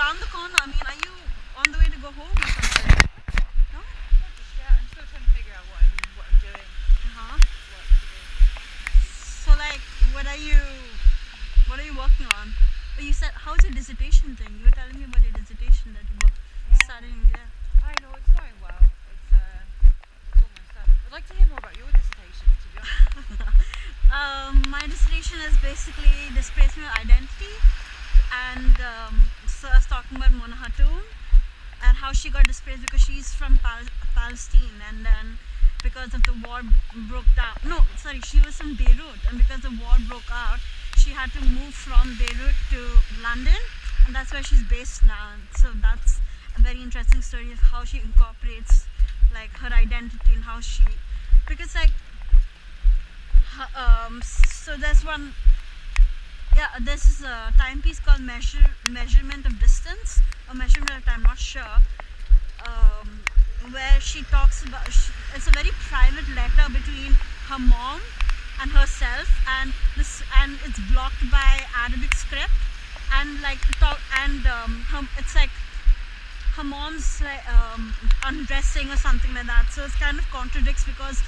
around the corner. I mean, are you on the way to go home or something? No? Yeah, I'm still trying to figure out what I'm doing. Uh-huh. What to do. So like, what are you working on? Oh, you said, how's your dissertation thing? You were telling me about your dissertation that you were studying. Yeah. I know it's going well. It's almost done. I'd like to hear more about your dissertation, to be honest. My dissertation is basically displacement of identity, and so I was talking about Mona Hatoum and how she got displaced because she's from Palestine, and then because of the war broke down. No, sorry, she was from Beirut, and because the war broke out, she had to move from Beirut to London, and that's where she's based now. And so that's a very interesting story of how she incorporates like her identity and how she, because like so there's one, yeah, this is a timepiece called measurement of distance or measurement of time, not sure, where she talks about, it's a very private letter between her mom and herself, and it's blocked by Arabic script, and like talk, and it's like her mom's like undressing or something like that, so it's kind of contradicts because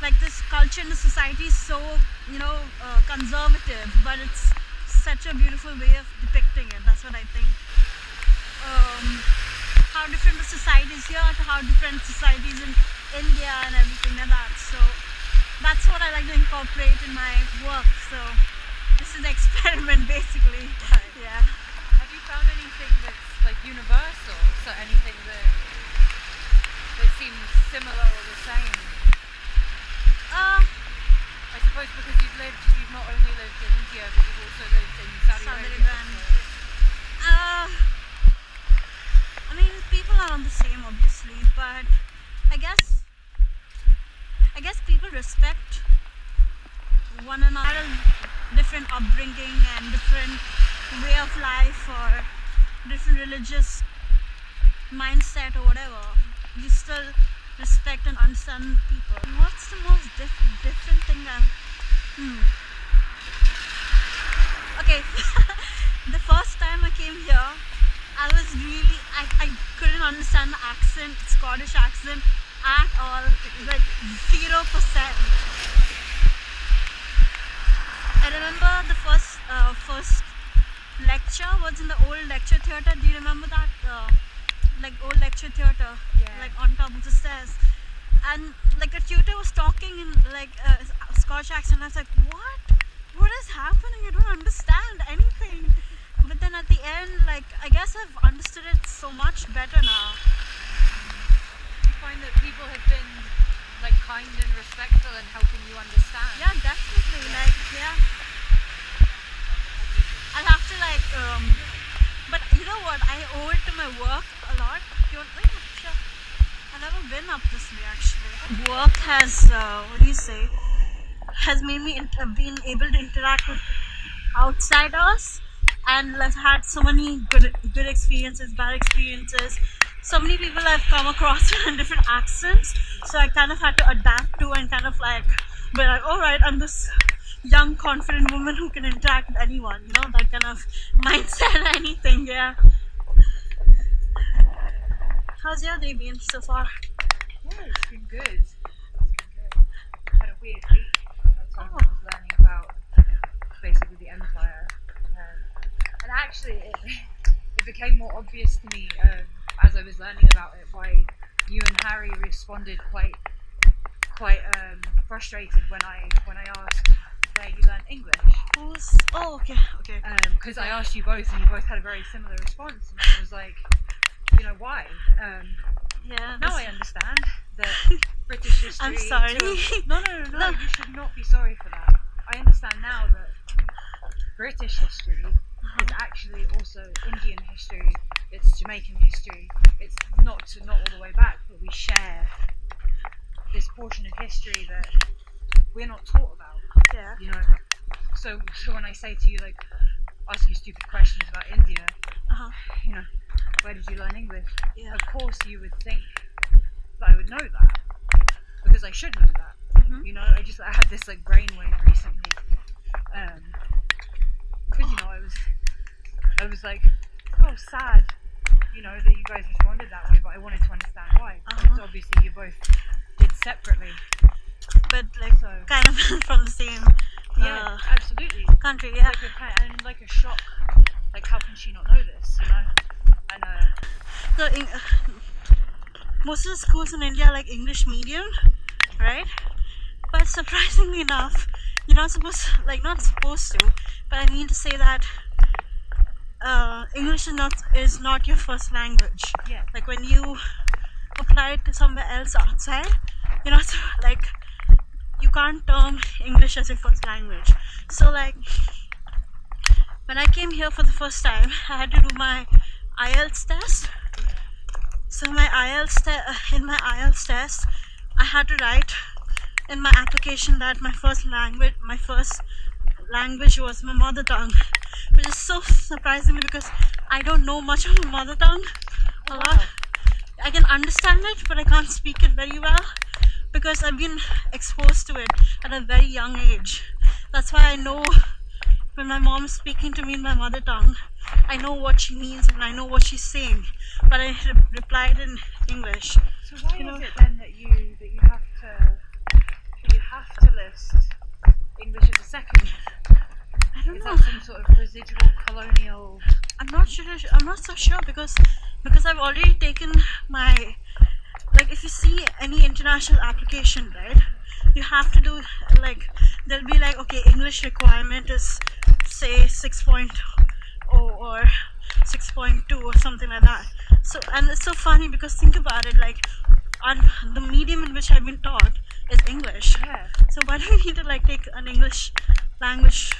like this culture in the society is so conservative, but it's such a beautiful way of depicting it. That's what I think. How different the societies here to how different societies in India and everything like that. So that's what I like to incorporate in my work. So this is an experiment basically. Right. Yeah. Have you found anything that's like universal? So anything that seems similar or the same? I suppose because you've not only lived in India, but you've also lived in Saudi Arabia. I mean, people are not the same, obviously, but I guess people respect one another, different upbringing and different way of life or different religious mindset or whatever. You still respect and understand people. What's the most different thing Okay, the first time I came here, I couldn't understand the accent, Scottish accent at all, like 0%. I remember the first lecture was in the old lecture theatre. Do you remember that? Like old lecture theatre, like on top of the stairs, and like a tutor was talking in like a Scottish accent. I was like, what is happening? I don't understand anything. But then at the end, like, I guess I've understood it so much better now. You find that people have been like kind and respectful and helping you understand? Yeah, definitely. Like, yeah, I'll have to like but you know what, I owe it to my work a lot. Sure. I've never been up this way actually. Work has has made me been able to interact with outsiders, and I've had so many good experiences, bad experiences. So many people I've come across in different accents, so I kind of had to adapt to and kind of like be like, alright, I'm this young confident woman who can interact with anyone, that kind of mindset. Anything. Yeah. How's your day been so far? Yeah, it's been good. Had a weird week. I was learning about basically the empire, and actually it became more obvious to me as I was learning about it why you and Harry responded quite frustrated when I asked where you learned English. Okay. Because I asked you both, and you both had a very similar response, and I was like, why? Yeah. Now I understand that British history. I'm sorry. No, you should not be sorry for that. I understand now that British history is actually also Indian history. It's Jamaican history. It's not all the way back, but we share this portion of history that we're not taught about. Yeah. So when I say to you, like, ask you stupid questions about India, where did you learn English? Yeah. Of course you would think that I would know that, because I should know that. Mm-hmm. I had this like brainwave recently, because I was like, well, sad, you know, that you guys responded that way, but I wanted to understand why. Because obviously you both did separately. But like So, kind of from the same yeah, absolutely. country, yeah. Like a shock. Like, how can she not know this, you know? And So most of the schools in India are like English medium, right? But surprisingly enough, you're not supposed to, like, not supposed to, but I mean to say that English is not your first language. yeah, Like when you apply it to somewhere else outside, you're not like, you can't term English as your first language. So like when I came here for the first time, I had to do my IELTS test. So in my IELTS test, I had to write in my application that my first language was my mother tongue, which is so surprising because I don't know much of my mother tongue a lot. I can understand it, but I can't speak it very well because I've been exposed to it at a very young age. That's why I know when my mom is speaking to me in my mother tongue, I know what she means and I know what she's saying, but I replied in English. So why is it then that you have to list English as a second? I don't Is know. that some sort of residual colonial? I'm not so sure because I've already taken my, like, if you see any international application, right, you have to do, like, they'll be like, okay, English requirement is say 6.0 or 6.2 or something like that. So, and it's so funny because think about it, like, on the medium in which I've been taught is English. Yeah. So why do we need to like take an English language,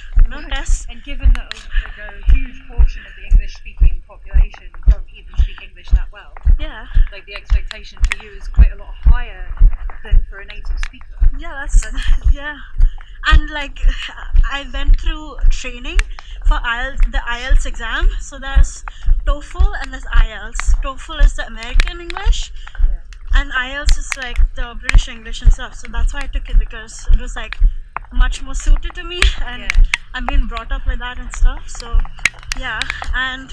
test? And given that like a huge portion of the English-speaking population don't even speak English that well, Yeah. like the expectation for you is quite a lot higher than for a native speaker. Yeah, yeah. And like I went through training for the IELTS exam. So there's TOEFL and there's IELTS. TOEFL is the American English, and IELTS is like the British English and stuff. So that's why I took it, because it was like much more suited to me, and I've been brought up like that and stuff. So yeah, and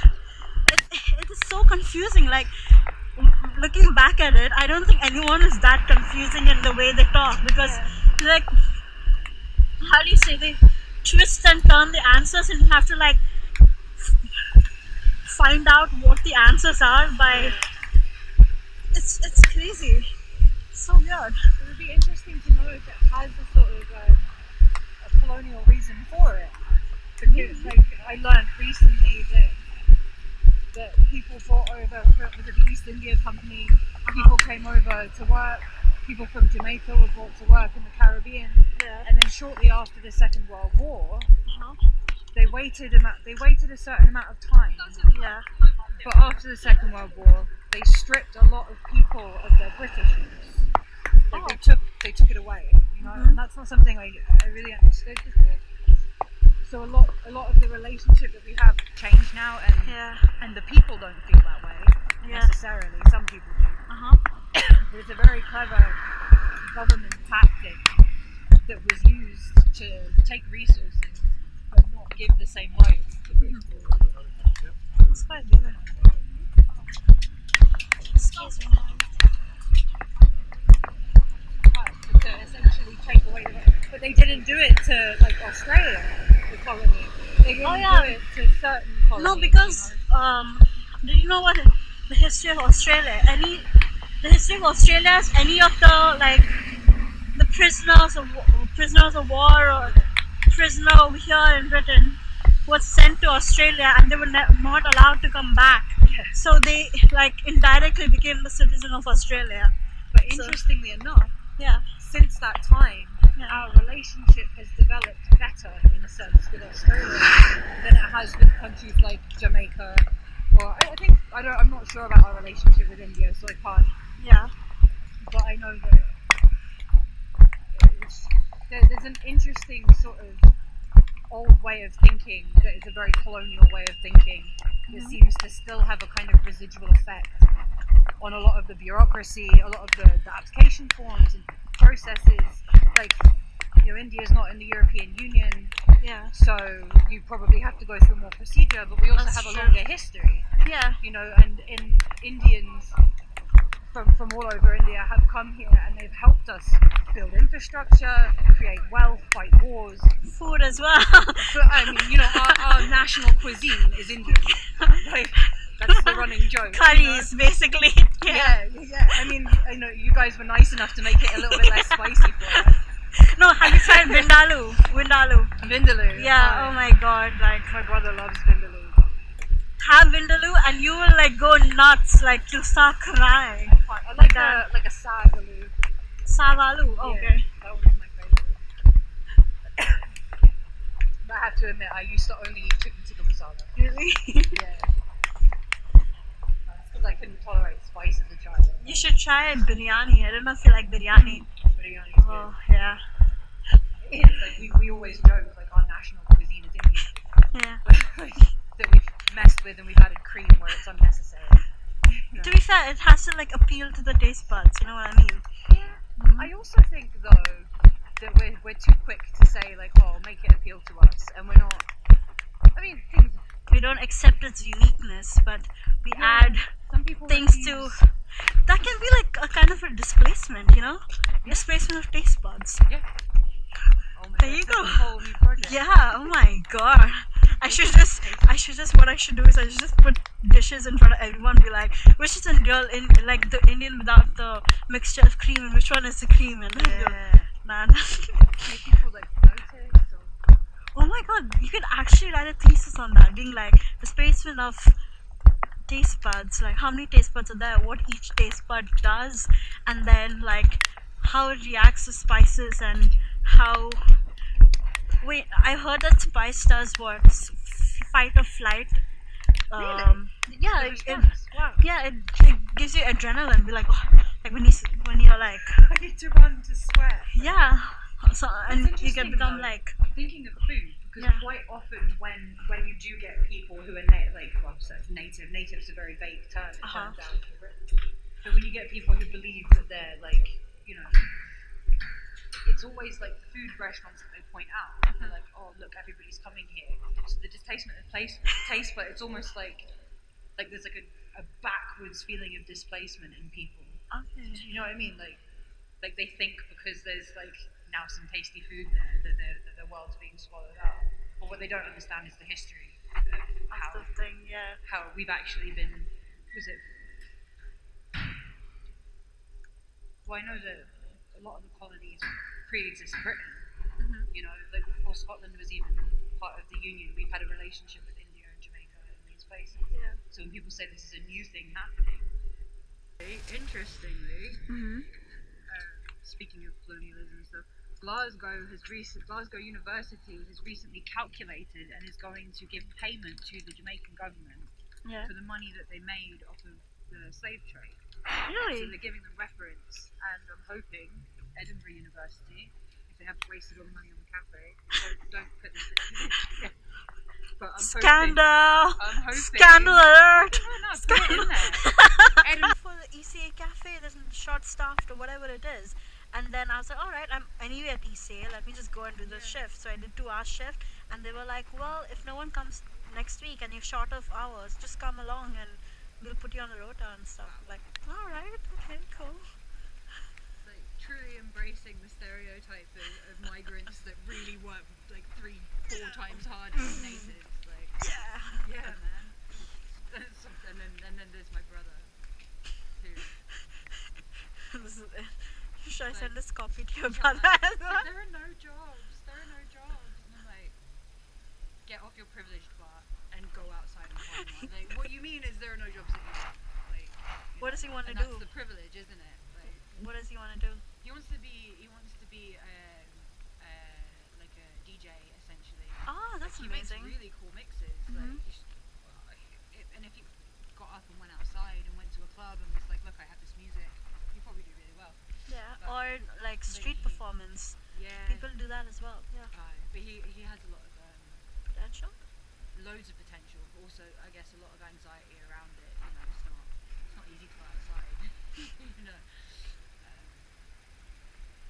it is so confusing. Like looking back at it, I don't think anyone is that confusing in the way they talk, because like, how do you say, they twist and turn the answers and you have to like find out what the answers are by, it's crazy, it's so weird. It would be interesting to know if it has a sort of a colonial reason for it, because like I learned recently that people brought over, was it the East India Company, people came over to work, people from Jamaica were brought to work in the Caribbean, and then shortly after the Second World War, they waited a certain amount of time. Yeah. But after the Second World War, they stripped a lot of people of their Britishness. Like they took it away, you know, and that's not something I really understood before. So a lot of the relationship that we have changed now, and the people don't feel that way necessarily. Some people do. But it's a very clever government tactic that was used to take resources but not give the same rights to British people. It's quite big. Excuse me. To essentially take away but they didn't do it to like Australia, the colony. They didn't do it to certain colonies. No, because do you know what the history of Australia? The history of Australia is any of the like the prisoners of war or prisoner over here in Britain was sent to Australia and they were not allowed to come back. So they like indirectly became the citizen of Australia. But interestingly enough, since that time, our relationship has developed better in a sense with Australia than it has with countries like Jamaica. Or I'm not sure about our relationship with India, so I can't. Yeah. But I know that there's an interesting sort of old way of thinking that is a very colonial way of thinking that seems to still have a kind of residual effect on a lot of the bureaucracy, a lot of the application forms and processes. Like, India is not in the European Union, Yeah. so you probably have to go through more procedure. But we also That's have a true. longer history. Yeah. And Indians from all over India have come here and they've helped us build infrastructure, create wealth, fight wars. Food as well. But I mean, our national cuisine is Indian. Like, that's the running joke. Curries, basically. Yeah. I mean, you guys were nice enough to make it a little bit less spicy for us. No, have you tried Vindaloo? Vindaloo. Yeah, oh my god, like, My brother loves Vindaloo. have Vindaloo and you will like go nuts, like you'll start crying. I like a sagaloo. Savaloo, okay. Yeah, that was my favorite. But I have to admit, I used to only eat chicken tikka masala. Really? Yeah. That's because I couldn't tolerate spice as a child. You should try biryani. I don't know if you like biryani. Biryani is Oh, yeah. good. It's like we always joke like our national cuisine is Indian. Yeah. That we've messed with and we've added cream where it's unnecessary. To be fair, it has to like appeal to the taste buds, you know what I mean? Yeah. I also think though that we're too quick to say like, oh, make it appeal to us, and we're not. I mean, things. We don't accept its uniqueness, but we add some people things refuse. to. That can be like a kind of a displacement, you know? Displacement of taste buds. Yeah. Oh my There God, you that's go. a whole new project. Yeah, oh my god. What I should do is I should just put dishes in front of everyone, be like, which is like the Indian without the mixture of cream, and which one is the cream? And Yeah. nah. Make people like notice. Or... Oh my god, you could actually write a thesis on that, being like the displacement of taste buds, like how many taste buds are there, what each taste bud does, and then like how it reacts to spices and how. Wait, I heard that spice does what? Fight or flight. Really? Yeah, The it response. Wow. yeah, it gives you adrenaline. Be like, oh, like when you're like, I need to run to sweat. yeah. So and you interesting, can become though. like, Thinking of food, because Yeah. quite often when you do get people who are natives a very vague term. It Uh-huh. turns out to be written. So when you get people who believe that they're like, it's always like food restaurants that they point out. They're like, oh look, everybody's coming here. So the displacement of taste, but it's almost like there's like a backwards feeling of displacement in people. okay. You know what I mean? Like they think because there's like now some tasty food there that the world's being swallowed up. But what they don't understand is the history of That's the thing, yeah. how we've actually been. Was it? Well, I know that a lot of the colonies pre-exist Britain. Like before Scotland was even part of the Union, we've had a relationship with India and Jamaica and these places. Yeah. So when people say this is a new thing happening, interestingly, speaking of colonialism and stuff, Glasgow University has recently calculated and is going to give payment to the Jamaican government Yeah. for the money that they made off of the slave trade. So Really? they're giving them reference, and I'm hoping Edinburgh University, if they have wasted all the money on the cafe, don't put this in. But I'm Scandal! hoping. Scandal alert! No, put it in there. For the ECA cafe, there's short staffed or whatever it is. And then I was like, alright, I'm anyway at ECA, let me just go and do the shift. So I did 2 hour shift, and they were like, well, if no one comes next week and you're short of hours, just come along and we'll put you on the rota and stuff. Like, alright, okay, cool. Like truly embracing the stereotype of migrants that really work like 3-4 times harder than natives. Like, Yeah. man. And then there's my brother, who Should I send this copy to your Yeah, brother like, as well? there are no jobs. And I'm like, get off your privileged butt and go outside and find one. Like, what you mean is there are no jobs in Europe? Like, What does he want to and do? that's the privilege, isn't it? Like, What does he want to do? he wants to be like a DJ essentially. Oh, that's He amazing. makes really cool mixes. Mhm. And if he got up and went outside and went to a club and was like, look, I have this music, he'd probably do really well. Yeah, or like street he- performance. Yeah. People do that as well. Yeah. But he has a lot of Potential? loads of potential, but also I guess a lot of anxiety around it. It's not easy to go outside.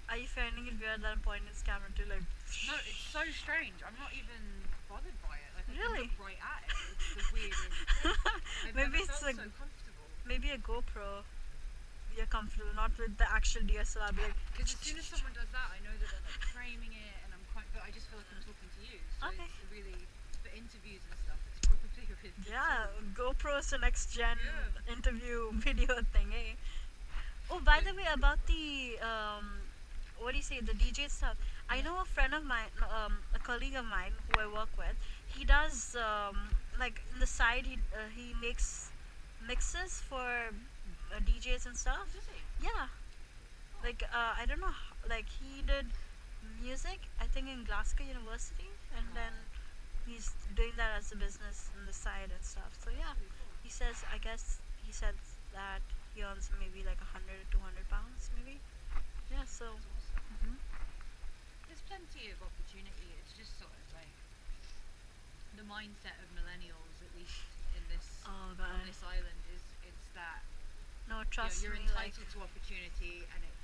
Are you finding it weird and then point his camera to like. No, it's so strange. I'm not even bothered by it. Like I Really? can look right at it. It's the weirdest thing. I've Maybe never it's felt like so comfortable. maybe a GoPro. You're comfortable, not with the actual DSLR. Like, Because as soon as someone does that, I know that they're like framing it, and I'm quite. But I just feel like I'm talking to you. So Okay. it's really for interviews and stuff. It's probably a really good yeah, tool. GoPro's the next gen Yeah. interview video thing, eh? Oh, by the way, about the what do you say, the DJ stuff? I know a friend of mine, a colleague of mine who I work with. He does like in the side. He makes mixes for DJs and stuff. Does he? Yeah, like I don't know, like he did music. I think in Glasgow University, and then he's doing that as a business on the side and stuff. So yeah, Really cool. he says. I guess he said that he earns maybe like 100 to 200 pounds, maybe. Yeah. So. That's awesome. Mhm. There's plenty of opportunity. It's just sort of like the mindset of millennials, at least in this Oh on god. this island, is it's that No, trust you're me. Like. entitled to opportunity, and it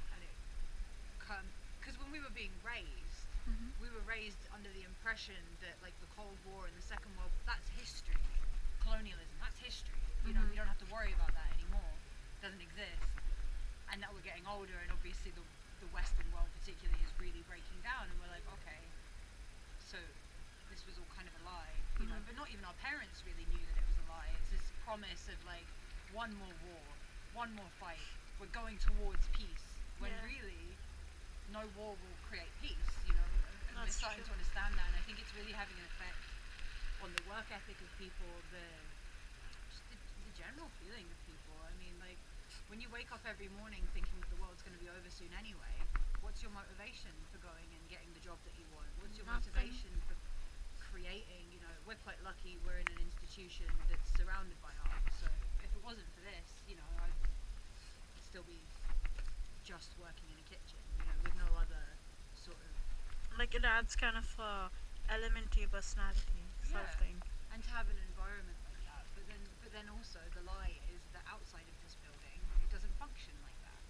come because when we were being raised, Mhm. we were raised under the impression that like the Cold War and the Second World, that's history, colonialism, that's history. You know, Mhm. we don't have to worry about that anymore. It doesn't exist. And now we're getting older, and obviously the Western world particularly is really breaking down, and we're like, okay, so this was all kind of a lie, you know. Mhm. But not even our parents really knew that it was a lie. It's this promise of like one more war, one more fight. We're going towards peace, when Yeah. really no war will create peace, you know. And we're That's starting true. to understand that, and I think it's really having an effect on the work ethic of people, just the general feeling of people. I mean, like when you wake up every morning thinking that the world's going to be over soon anyway, what's your motivation for going and getting the job that you want? What's your Nothing. motivation for creating? You know, we're quite lucky. We're in an institution that's surrounded by art. So if it wasn't for this, you know, I'd still be just working in a kitchen, you know, with no other sort of Like it adds kind of element to your personality, sort of yeah, thing. and to have an environment like that. But then also the lie is that outside of this building, it doesn't function like that.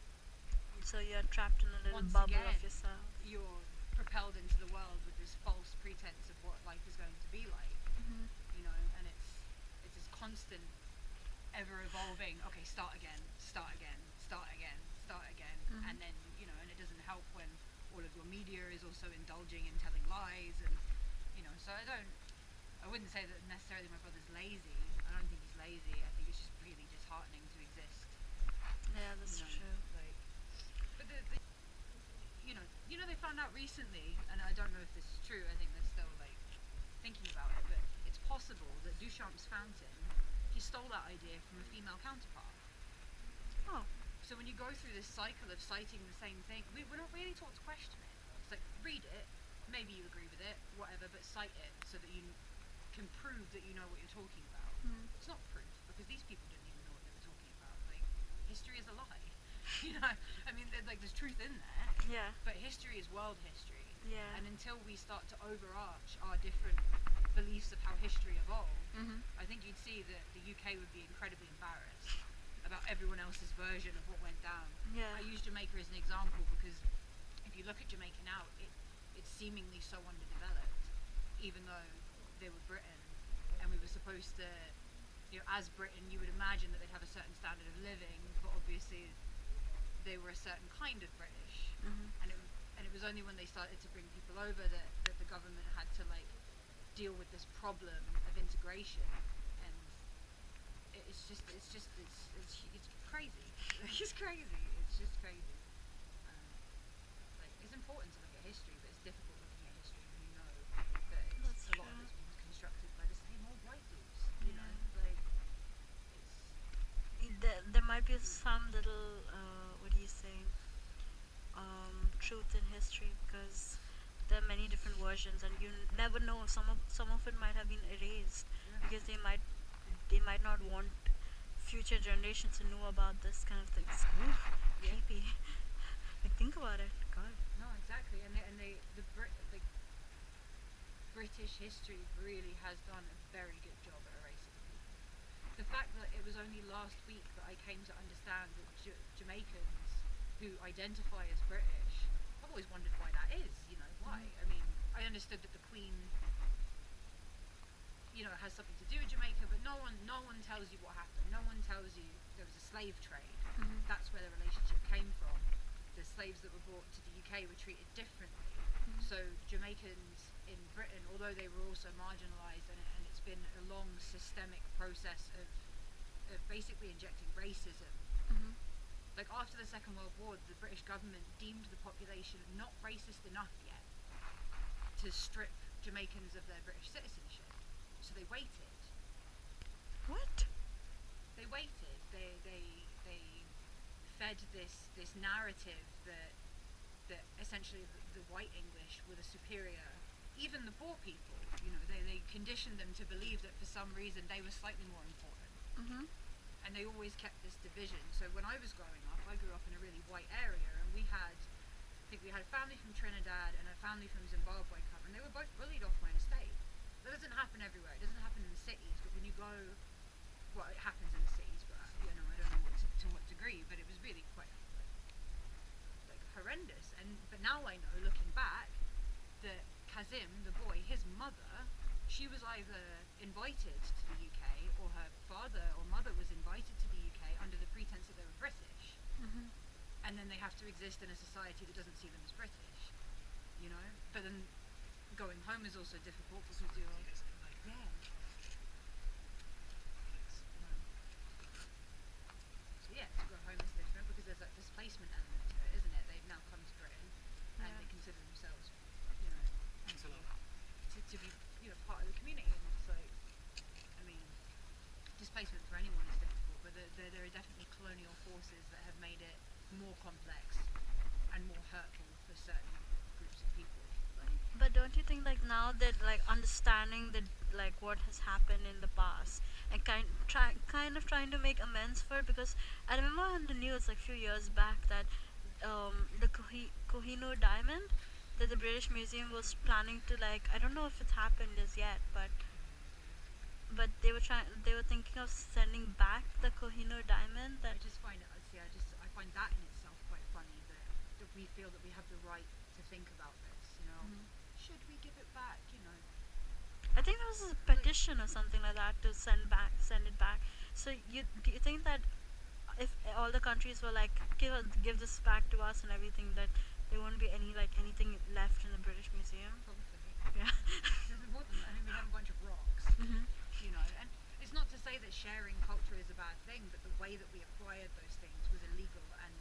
So you're trapped in a little Once bubble again, of yourself. you're propelled into the world with this false pretense of what life is going to be like, Mhm. you know, and it's this constant, ever evolving. Okay, start again, start again, start again, start again, Mhm. and then you know, and it doesn't help when all of your media is also indulging in telling lies, and you know, so I wouldn't say that necessarily my brother's lazy. I don't think he's lazy. I think it's just really disheartening to exist. Yeah, that's You know, true. like, but the you know they found out recently, and I don't know if this is true. I think they're still like thinking about it, but it's possible that Duchamp's fountain, he stole that idea from a female counterpart. Oh. So when you go through this cycle of citing the same thing, we're not really taught to question it. It's like read it, maybe you agree with it, whatever, but cite it so that you can prove that you know what you're talking about. Mm. It's not proof because these people didn't even know what they were talking about. Like history is a lie. You know, I mean, like there's truth in there, Yeah. but history is world history. Yeah. And until we start to overarch our different beliefs of how history evolved, Mhm. I think you'd see that the UK would be incredibly embarrassed about everyone else's version of what went down. Yeah. I use Jamaica as an example because if you look at Jamaica now, it's seemingly so underdeveloped, even though they were Britain, and we were supposed to, you know, as Britain, you would imagine that they'd have a certain standard of living, but obviously they were a certain kind of British, Mhm. and it was only when they started to bring people over that the government had to like deal with this problem of integration, and it's crazy. It's crazy. It's just crazy. Um, like it's important to look at history, but it's difficult looking at history when you know that That's a lot of true. it's been constructed by the same old white dudes. You know, like it's There might be some little what do you say, truth in history, because there are many different versions and you never know, some of it might have been erased yeah. because they might not want future generations to know about this kind of things. Ooh, Yeah. creepy. Like think about it, god. No, exactly, like British history really has done a very good job at erasing people. The fact that it was only last week that I came to understand that Jamaicans who identify as British I've always wondered why that is. You know, why? I mean, I understood that the Queen, you know, has something to do with Jamaica, but no one tells you what happened. No one tells you there was a slave trade. That's where the relationship came from. The slaves that were brought to the UK were treated differently. So Jamaicans in Britain, although they were also marginalised, and it's been a long systemic process of basically injecting racism. Like after the Second World War, the British government deemed the population not racist enough yet to strip Jamaicans of their British citizenship. So they waited. What? They waited. They fed this narrative that essentially the white English were the superior, even the poor people. You know, they conditioned them to believe that for some reason they were slightly more important. And they always kept this division. So when I was growing up, I grew up in a really white area, and I think we had a family from Trinidad and a family from Zimbabwe come, and they were both bullied off my estate. That doesn't happen everywhere. It doesn't happen in the cities, but when you go, well, it happens in the cities, but you know, I don't know to what degree, but it was really quite like horrendous. But now I know, looking back, that Kazim, the boy, his mother, she was either invited to the UK, or her father or mother was invited to the UK under the pretense that they were British. And then they have to exist in a society that doesn't see them as British, you know? But then going home is also difficult because you're, yeah. So yeah, to go home is different because there's that displacement element to it, isn't it? They've now come to Britain and they consider themselves, you know, Thanks a lot. to be, you know, part of the community. And it's like, I mean, displacement for anyone is difficult, but there are definitely colonial forces that have made it more complex and more hurtful for certain groups of people. Like, But don't you think like now that like understanding that like what has happened in the past and kind of trying to make amends for it, because I remember on the news like few years back that the Kohinoor diamond that the British Museum was planning to, like, I don't know if it's happened as yet, but they were thinking of sending back the Kohinoor diamond I that. just find it, I find that in itself quite funny that we feel that we have the right to think about this, you know. Should we give it back, you know? I think there was a petition or something like that to send it back. So do you think that if all the countries were like give this back to us and everything, that there won't be anything left in the British Museum? Probably. Yeah. There's more than that. I mean, we have a bunch of rocks, you know, and it's not to say that sharing culture is a bad thing, but the way that we acquired those things was illegal and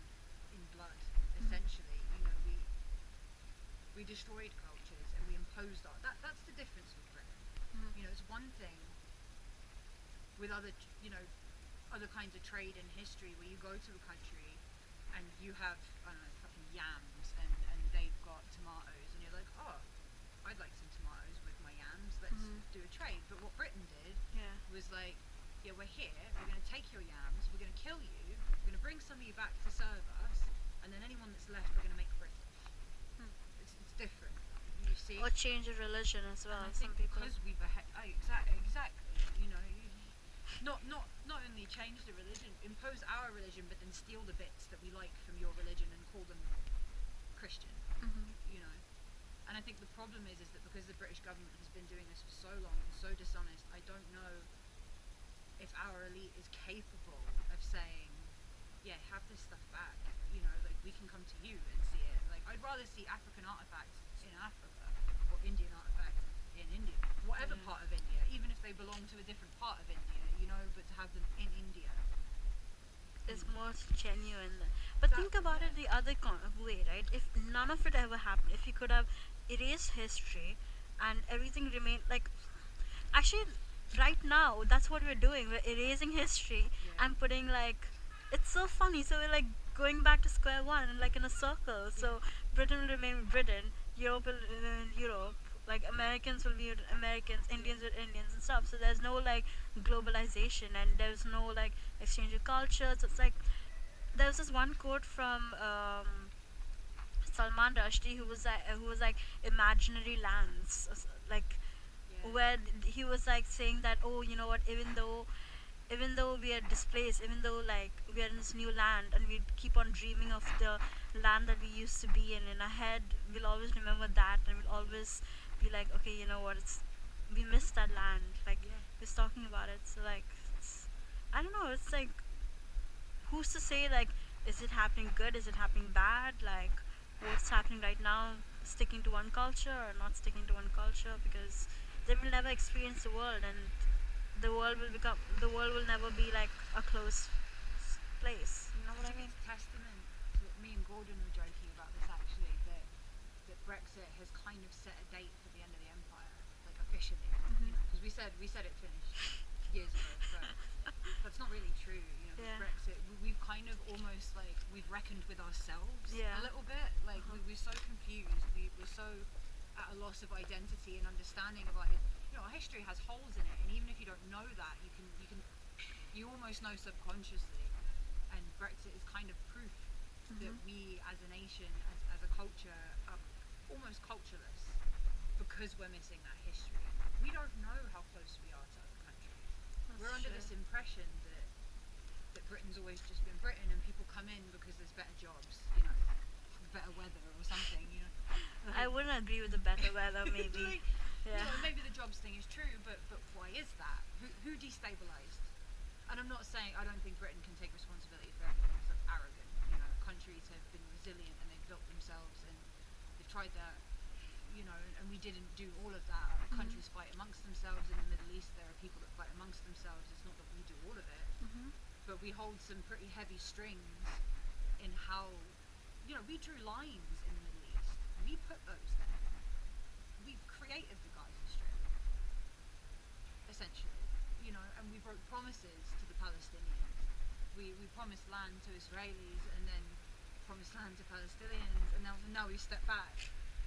in blood, essentially. You know, we destroyed cultures and we imposed art. That's the difference with Britain. You know, it's one thing with other, you know, other kinds of trade and history where you go to a country and you have, I don't know, fucking yams and they've got tomatoes and you're like, oh, I'd like some tomatoes with my yams, let's do a trade. But what Britain did Yeah. was like, yeah, we're here, we're going to take your yams, we're going to kill you, we're going to bring some of you back to serve us, and then anyone that's left we're going to make British. It's different, you see. Or change of religion as well. And I Some think people. because we've exactly, you know, not only change the religion, impose our religion, but then steal the bits that we like from your religion and call them Christian, you know. And I think the problem is that because the British government has been doing this for so long and so dishonest, I don't know if our elite is capable of saying, yeah, have this stuff back, you know, like we can come to you and see it. Like I'd rather see African artifacts in Africa or Indian artifacts in India, whatever part of India, even if they belong to a different part of India, you know, but to have them in India. Is more genuine. But think about it the other way, right? If none of it ever happened, if you could have erased history and everything remained like, actually, right now that's what we're doing. We're erasing history and putting like, it's so funny. So we're like going back to square one and like in a circle. So Britain will remain Britain, Europe will remain Europe. Like Americans will be with Americans, Indians with Indians and stuff. So there's no like globalization and there's no like exchange of cultures. So it's like there's this one quote from Salman Rushdie who was like imaginary lands, like where he was like saying that, oh, you know what, even though even though we are displaced, even though like we are in this new land and we keep on dreaming of the land that we used to be in our head, we'll always remember that and we'll always be like, okay, you know what, it's we miss that land. Like Yeah. we're talking about it. So like it's, I don't know, it's like who's to say like is it happening good, is it happening bad, like what's happening right now, sticking to one culture or not sticking to one culture, because they will never experience the world, and the world will never be like a close place, you know I what I think mean? it's testament to me and Gordon were joking about this actually that Brexit has kind of set a date for the end of the empire, like officially, because we said it finished years ago, but that's not really true. You know, Yeah. with Brexit, we've kind of almost like we've reckoned with ourselves Yeah. a little bit. Like we're so confused. We're so at a loss of identity and understanding of our, our history has holes in it, and even if you don't know that, you almost know subconsciously. And Brexit is kind of proof that we, as a nation, as a culture, are almost cultureless because we're missing that history. We don't know how close we are to other countries. We're under this impression that Britain's always just been Britain, and people come in because there's better jobs, better weather or something, I wouldn't agree with the better weather, maybe. Yeah. Maybe the jobs thing is true, but why is that? Who destabilized? And I'm not saying I don't think Britain can take responsibility for everything. It's like arrogant. Countries have been resilient and they've built themselves and they've tried that. And we didn't do all of that. Countries fight amongst themselves in the Middle East. There are people that fight amongst themselves. It's not that we do all of it, but we hold some pretty heavy strings in how, we drew lines in the Middle East. We put those there. We created the Gaza Strip, essentially. And we broke promises to the Palestinians. We promised land to Israelis and then promised land to Palestinians, and now we step back.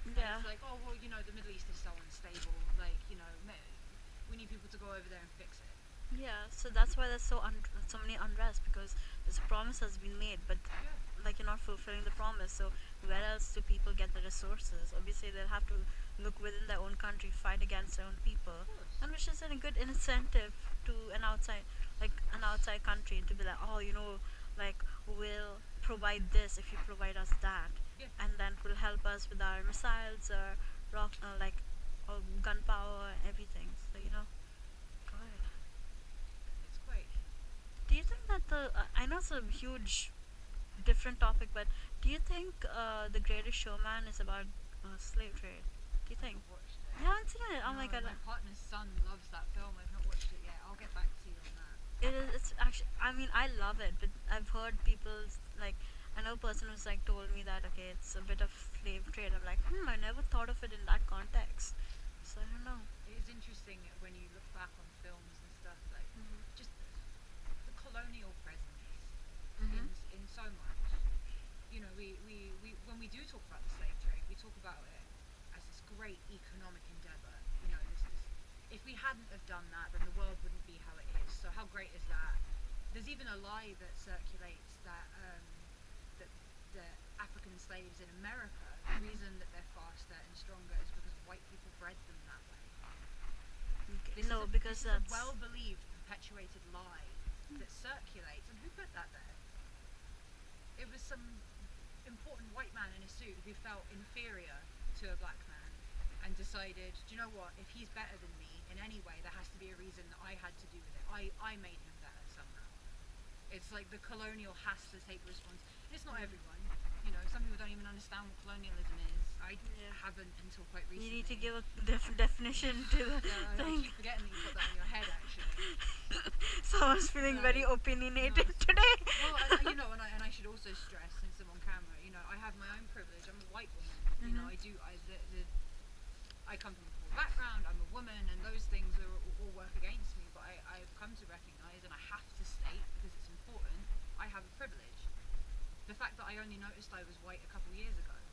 Yeah. And it's like, oh well, the Middle East is so unstable. Like, we need people to go over there and fix it. Yeah, so that's why there's so many unrest, because this promise has been made, but like you're not fulfilling the promise. So where else do people get the resources? Obviously, they'll have to look within their own country, fight against their own people, and which is a good incentive to an outside country to be like, oh, like we'll provide this if you provide us that, Yeah. and then it will help us with our missiles or or gunpowder, everything. So good. It's quite. Do you think that I know it's a huge, different topic, but do you think The Greatest Showman is about slave trade? Do you think? I've watched it. You haven't seen it? Oh my god. My partner's son loves that film. I've not watched it yet. I'll get back to you on that. It is. It's actually. I mean, I love it, but I've heard people like. I know a person who's like told me that okay, it's a bit of slave trade. I'm like, I never thought of it in that context. So I don't know. It is interesting when you look back on films and stuff, like just the colonial presence in so much. We when we do talk about the slave trade, we talk about it as this great economic endeavor. If we hadn't have done that, then the world wouldn't be how it is. So how great is that? There's even a lie that circulates that that the African slaves in America, the reason that they're faster and stronger is because white people bred them that way. This Because is that's a well-believed, perpetuated lie that circulates. And who put that there? It was some important white man in a suit who felt inferior to a black man and decided, do you know what, if he's better than me in any way, there has to be a reason that I had to do with it. I made him better somehow. It's like the colonial has to take responsibility. It's not everyone. Some people don't even understand what colonialism is. I haven't until quite recently. you need to give a definition to the I thing. keep forgetting that you put that in your head, actually. Someone's feeling very opinionated No, today. Well, and I should also stress, since I'm on camera, I have my own privilege. I'm a white woman. I come from a poor background. I'm a woman, and those things are all work against me. But I've come to recognise, and I have to state because it's important, I have a privilege. The fact that I only noticed I was white a couple of years ago